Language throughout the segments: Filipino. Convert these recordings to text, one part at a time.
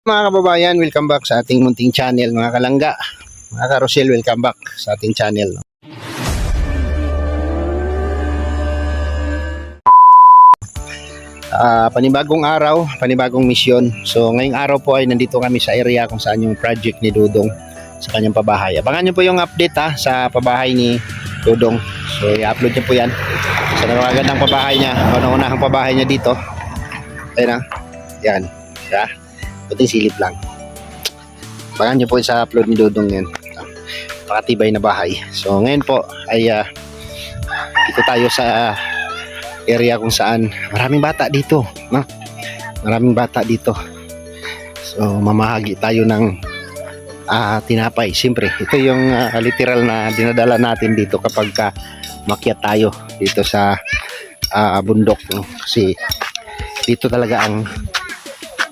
Mga kababayan, welcome back sa ating munting channel, mga kalangga. Mga karosel, welcome back sa ating channel. Panibagong araw, panibagong misyon. So ngayong araw po ay nandito kami sa area kung saan yung project ni Dudong sa kanyang pabahay. Abangan nyo po yung update sa pabahay ni Dudong. So i-upload nyo po yan. Sa napakagandang pabahay niya, unang-unahang pabahay niya dito. Ayun na, yan. Yeah. Puting silip lang. Abangan nyo po sa upload ni Dudong yan. Pakatibay na bahay. So ngayon po ay dito tayo sa area kung saan maraming bata dito, no? Maraming bata dito. So mamahagi tayo ng tinapay. Siyempre ito yung literal na dinadala natin dito kapag makyat tayo dito sa bundok, no? Kasi dito talaga ang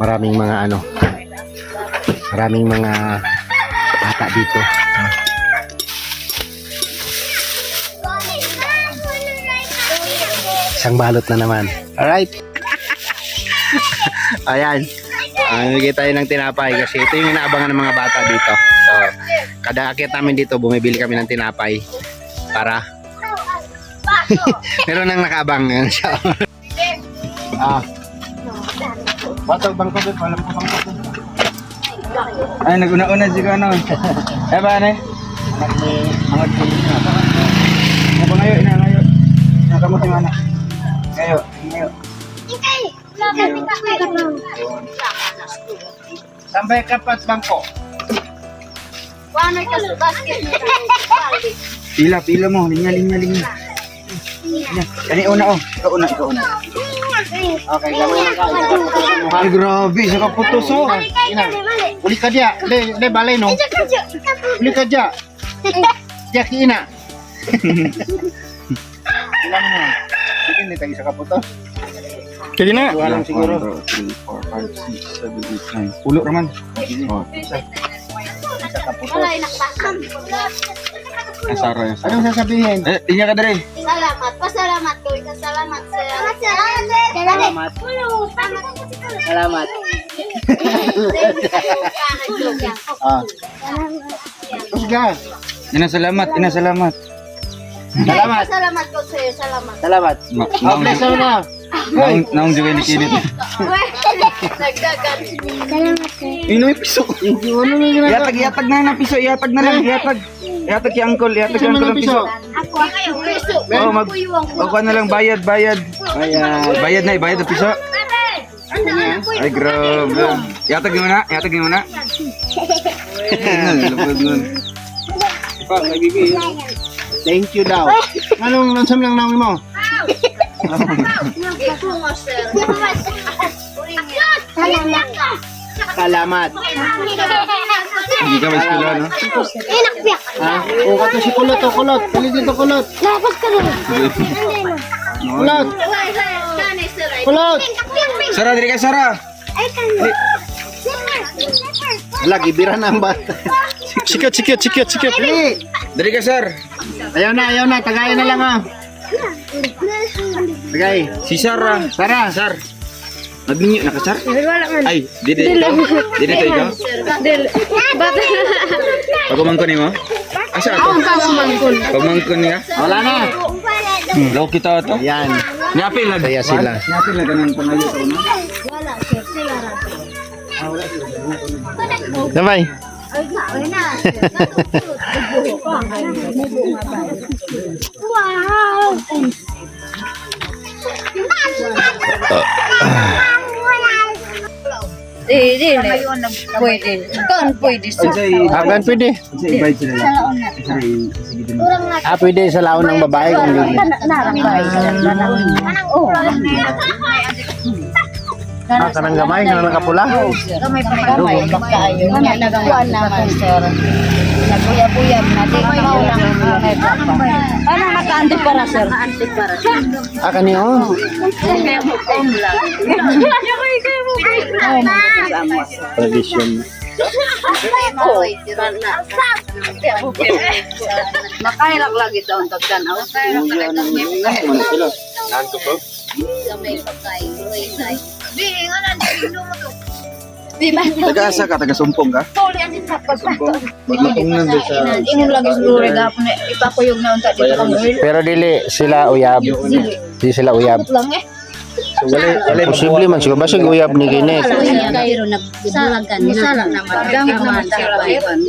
maraming mga maraming mga bata dito. Isang balot na naman. Alright. Ayan. Bigay tayo ng tinapay kasi ito yung inaabangan ng mga bata dito. So, kada akit namin dito, bumibili kami ng tinapay para meron nang nakaabang. Batang bangko doon, walang po bangko doon. Ay, naguna-una si Kano. Eh, ba, ne? Angat ko. Ano ngayon, ngayon? Nakamuti mana? Ngayon, ngayon. Sambay kapat bangko. Pila mo. Linya. Kani una, Ikaw una. Okay, gawin lang ka. Ay, grabe. Saka putos, Uli ka dia. Le balay no. Uli ka dia. Dia kina. Ilan mo? Sige, hindi tayo sa kaputo. Kaya na. Dua lang siguro. 1, 2, 3, 4, 5, 6, 7, 8, 9. Pulo naman. Sa kaputo. Asara. Anong sasabihin? Linya ka dali. Salamat. Pasalamat ko. Salamat sa... Salamat. Salamat. Usga. Inasalamat. Salamat. Salamat ko sa'yo. Salamat. Salamat. Okay, so na. Naong juga ni kinit. Nagdagan. Ino yung piso. Ano na yung Iatag na ng piso. Iatag na lang. Iatag kay uncle. Iatag kay uncle ng piso. Ako kayo. Peso. Oh, Ako na lang bayad. Bayad na. Bayad ang piso. Ay, grabe. Iatag mo na. Lupad nun. Thank you daw. Anong lansam lang namin mo? Salamat. Hindi ka may sila, no? Ha? O kato si Kulot. Kali dito Kulot. Kulot. Sara, diri ka, Sara. Lagi bira na ang bata. Sikat. Dali. Diri ka, Sar. Ayaw na. Tagay na lang Tagay. Si Sara. Sar. Nagninyo na ka, Sar? Ay, dito ikaw? Pagumangkon mo? Asa ito? Pagumangkon niya? Wala na. Law kita ito? Yan. Nyapil lang. Kaya sila. Nyapil lang ganun pangayo ito, no? Sabay. Wow! Hindi. Pwede. Kan pwede. Agan pwede. Invite sila lang. Pwede sa laon ng babae kung hindi. Kanang gamay, kanang nakapula. Kamay pa kamay. Bakayo. Nagawa naman, sir. Naguyab-uyab na. Di ko lang may papa. Ano naka-antik para, sir? Naka-antik para. Kaniyo. Kaya mo lang. Tradition. Makailak lagi sa untag tanaw. Nanto po? Sa may pagkain. Di, nga na, di mo to. Taga-asa ka, taga-sumpong ka? Matungnan doon sa... Ingon lagi siguro gapon ipakuyog na unta dito kang oil. Pero dili sila uyab. Di sila uyab. Lang eh. So, wala Posible man siguro basig uyab ni Ginet. Pero nagdalagan na sala naman gamit naman sila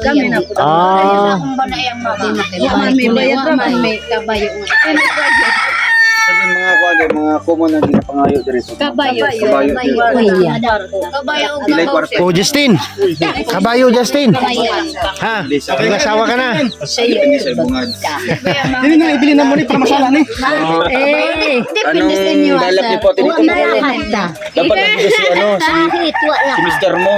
gamit na Ah, kung ba na yang mama may bayad ra man may kabayo sabi mga common na ginapangayo diri sa kabayo kabayo. kabayo Ilay kwarto. oh Justin. Kabayo Justin. Ha? May asawa ka na. Dili sa bungad. Dili na ibili na mo ni para masala ni. Anong balak niyo po dito? Dapat nandito si si Mr. mo.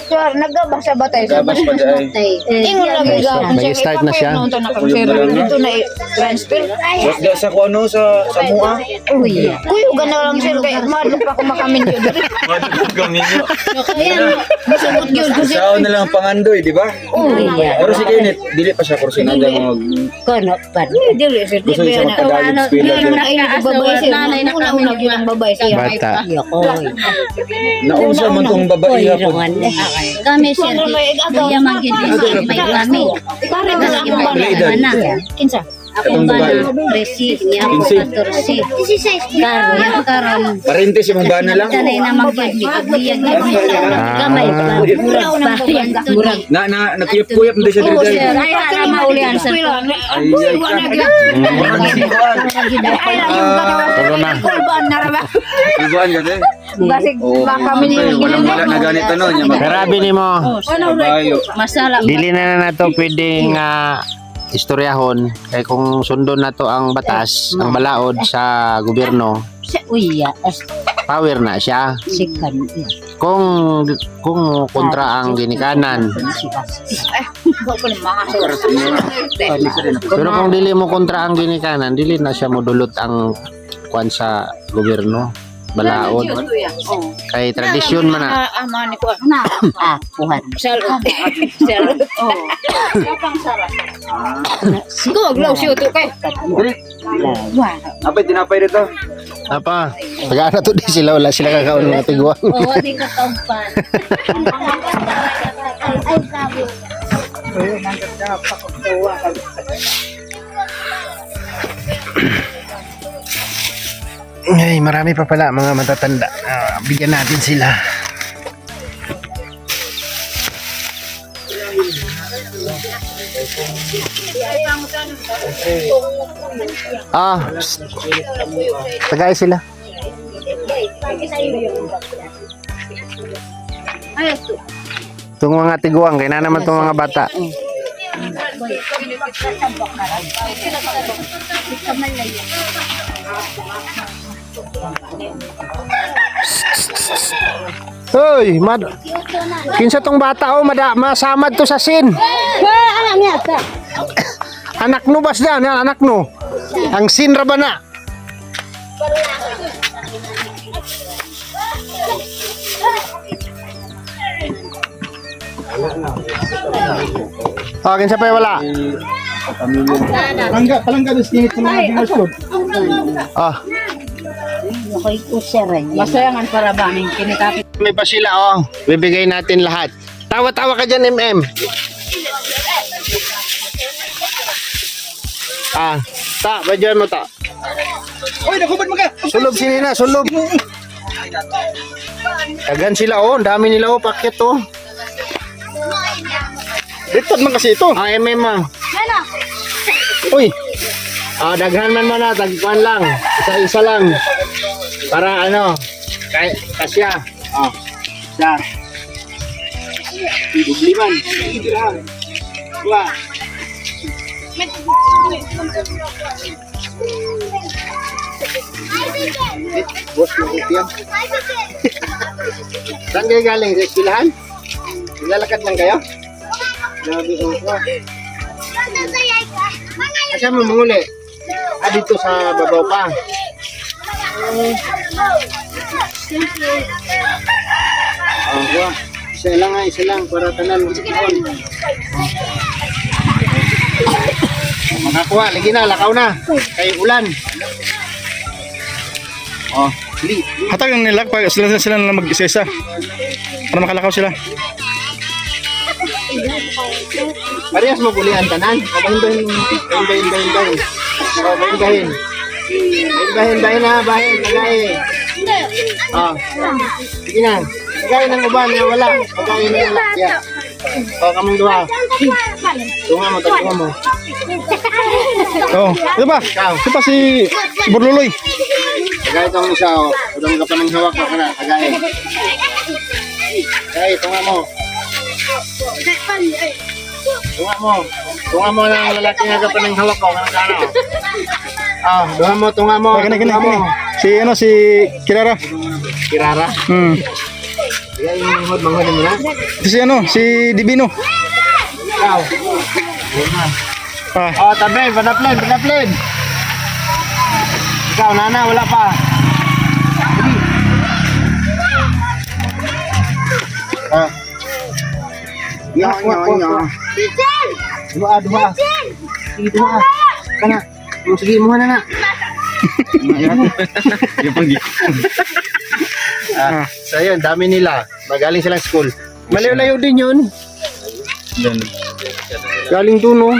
Sir, nagabasa ba tayo? Gabas pa dyan. Ingon lagi gapon May start na siya. Ito na transfer. Wag da sa kung ano sa mua. Uy, ugan na lang sir kay madlo pa ko makamin yun. Masubot yun kasi. Sao na lang ang pangandoy, di ba? Pero si Kenneth, dili pa siya kurso na mag Kono pa. Dili sir. gusto niya sa magtagalog spila Ano dyan. na ina babae sir. Una yun ang babae siya. Bata. Naunsa man tong babae hapon. Kami sir, kaya magin may kami. Para na lang yung bana. Kinsa? Katong babae. Resi, niya ako 14. Karon. Parente si mong bana lang. Tanay na magkibig. Biyag gamay. Murag pa. Murag. Nakuyap-kuyap na siya Oo diri. sir, ay na maulian sir. Tulo na. Ibuan ka din. Basig baka Walang wala na ganito no. Grabe ni mo. Kabayo. Masala. Dili na nato pwedeng istoryahon kay kung sundon na to ang batas, ang balaod sa gobyerno, Uy, power na siya. sikan. Kung kontra ang ginikanan. Pero kung dili mo kontra ang ginikanan, dili na siya modulot ang kwan sa gobyerno, balaod. Kay tradisyon man na. Ama ni ko na. Kuhan. Salud. Salud. Sigo aglaw siyo to kay. Apay tinapay dito. Apa? Pag-ana to di sila, wala sila kakaon mga tiguan. Oo, di ka kampan. Ay, sabi. Ay, marami pa pala mga matatanda. Bigyan natin sila. Psst. Tagay sila. Itong mga tiguang, kaya na naman itong mga bata. Hoy, kinsa tong bata masamad to sa sin. Anak niya ka. Anak no bas yan, anak no. Ang sin ra ba na? Kinsa pa wala? Palangga dos tinit sa mga ginasod. Ako'y kuseran. Masayangan para bangin kinikapit. May pa sila bibigay natin lahat. Tawa-tawa ka dyan, MM. Badyan mo ta. Oy, nakubad mo ka. Sulob sinina, sulob. Tagan sila ang dami nila paket Dito man kasi ito. MM Uy. Daghan man na, tagkuan lang. Isa-isa lang. Para kasya. Siya. Dubliman. Wah. Bos mo yan. Saan kayo galing? Sa eskwelahan? Nilalakad lang kayo? Grabe ko. Asa mo manguli? Dito sa babaw pa. Isa lang para tanan. Makakuha, lagi na, lakaw na. Kay ulan. Hatag nila, sila na mag-isesa. Para makalakaw sila. Parehas mo bulian tanan. Bahin. Bahin na, bahin. Lagay. Oh. Sige na. Lagay ng uban na wala. Lagay na wala. Yeah. Oh, kamong duha. Tunga mo. Oh, ito ba? Ito pa si Burluloy. Lagay itong isa, oh. Udang ka pa ng hawak mo kana. Lagay. Lagay, tunga mo. Tunga mo ng lalaki nga ka pa ng hawak ko. Kana. Ah, tunga mo. Kani. Si Kirara. Kirara. Lagay yung manghod mo na. Si Divino. Ikaw. Ah, Oh, tabi, panaplen. Ikaw, nana, wala pa. Ah. Nyo. Dua. Sige, dua. Kana. Sige, mo na. So yun, dami nila. Magaling silang school. Malayo-layo din yun. Galing doon, no?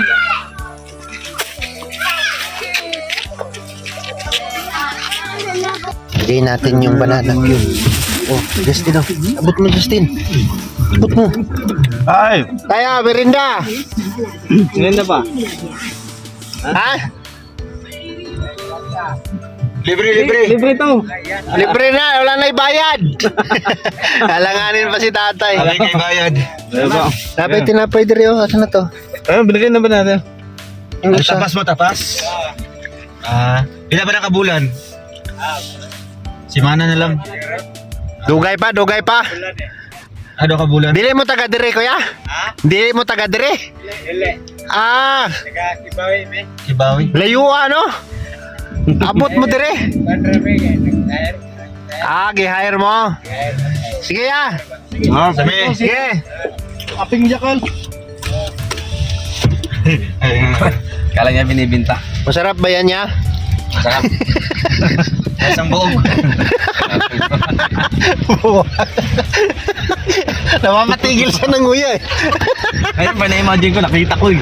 Lagay natin yung banana. Oh, Justin, oh. Abot mo, Justin. Abot mo. ay. Tayo, merinda. Ngayon na ba? Ha? Libre to. Libre na, wala na ibayad. Halanganin pa si tatay. Kay bayad. Dapat tinapay diri, oh. Asa na to? Binigyan na ba natin? Yung isa. Tapas. Pila ba na kabulan? Simana na lang. Dugay pa. Ano kabulan? Dili mo taga dire, kuya? Dili mo taga dire? Ah, Kibawi. layo ano? Abot mo dire? Ah, gi-hire mo. Sige ya. Sabi. Sige. Aping jakal. Kala niya binibinta. Masarap ba yan ya? Masarap. Isang buong. Namamatigil siya ng nguya eh. Ayun pa na-imagine ko, nakita ko eh.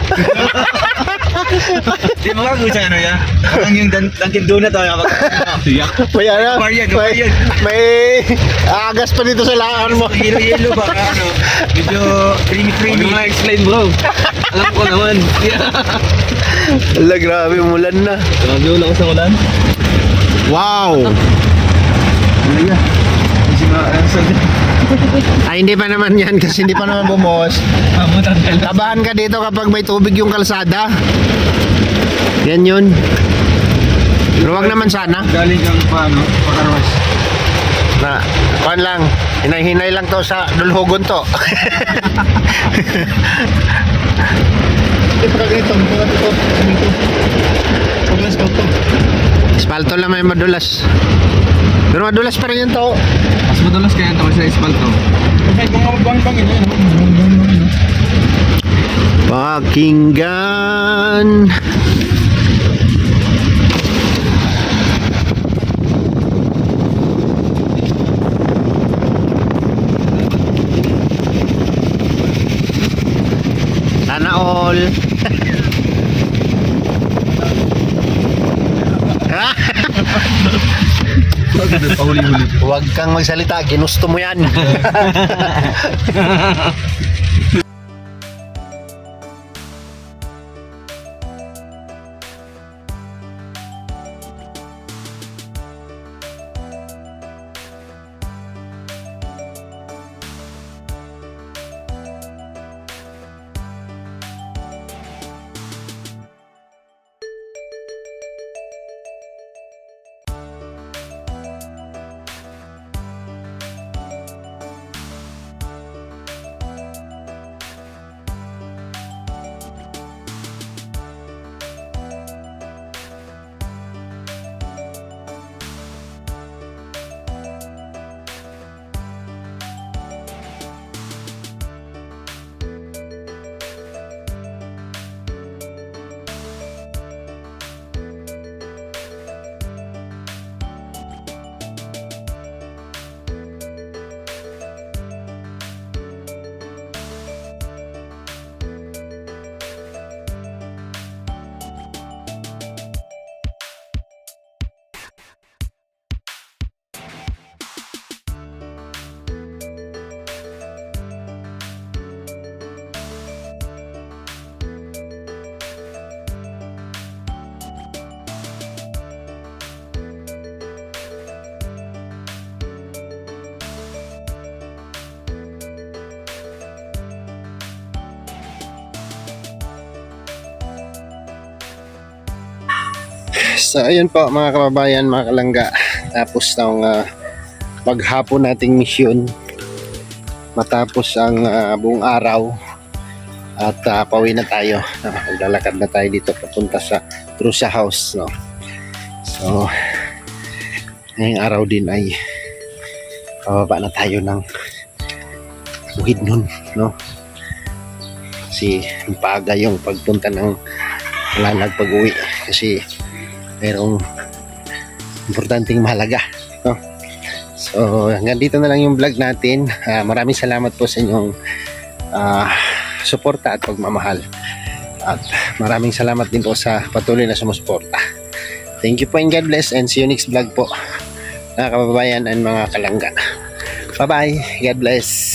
Di mo ka gusto ano yan? Parang yung Dunkin Donut ako. Tiyak. May ano? Marian. May agas pa dito sa laan mo. Yelo ba? Ano? Medyo creamy. Huwag mo explain bro. Alam ko naman. Ala, grabe, umulan na. Grabe ulang ko sa ulan. Wow! Ay, hindi pa naman yan kasi hindi pa naman bumuhos. Tabahan ka dito kapag may tubig yung kalsada. Yan yun. Pero wag naman sana. Galing kang paano? Pakarwas. Na, kuhan lang. Hinay-hinay lang to sa dulhogon to. Ito pag ganito. Paglas ko to. Espalto lang may madulas. Pero madulas pa rin yung to. Mas madalas kaya ito sa espalto. Kahit mga bang-bang ito. Pakinggan. Sana all. Huwag kang magsalita, ginusto mo yan. So ayun po mga kababayan, mga kalangga. Tapos ng maghapon nating misyon, matapos ang buong araw at pauwi na tayo. Maglalakad na tayo dito papunta sa Trusa House, no. So ngayong araw din ay pababa na tayo ng buhid nun, no. Kasi paaga yung pagpunta ng Lalag pag-uwi kasi mayroong importanteng mahalaga, no? So hanggang dito na lang yung vlog natin. Maraming salamat po sa inyong suporta at pagmamahal, at maraming salamat din po sa patuloy na sumusuporta. Thank you po and God bless, and see you next vlog po mga kababayan and mga kalangga. Bye bye, God bless.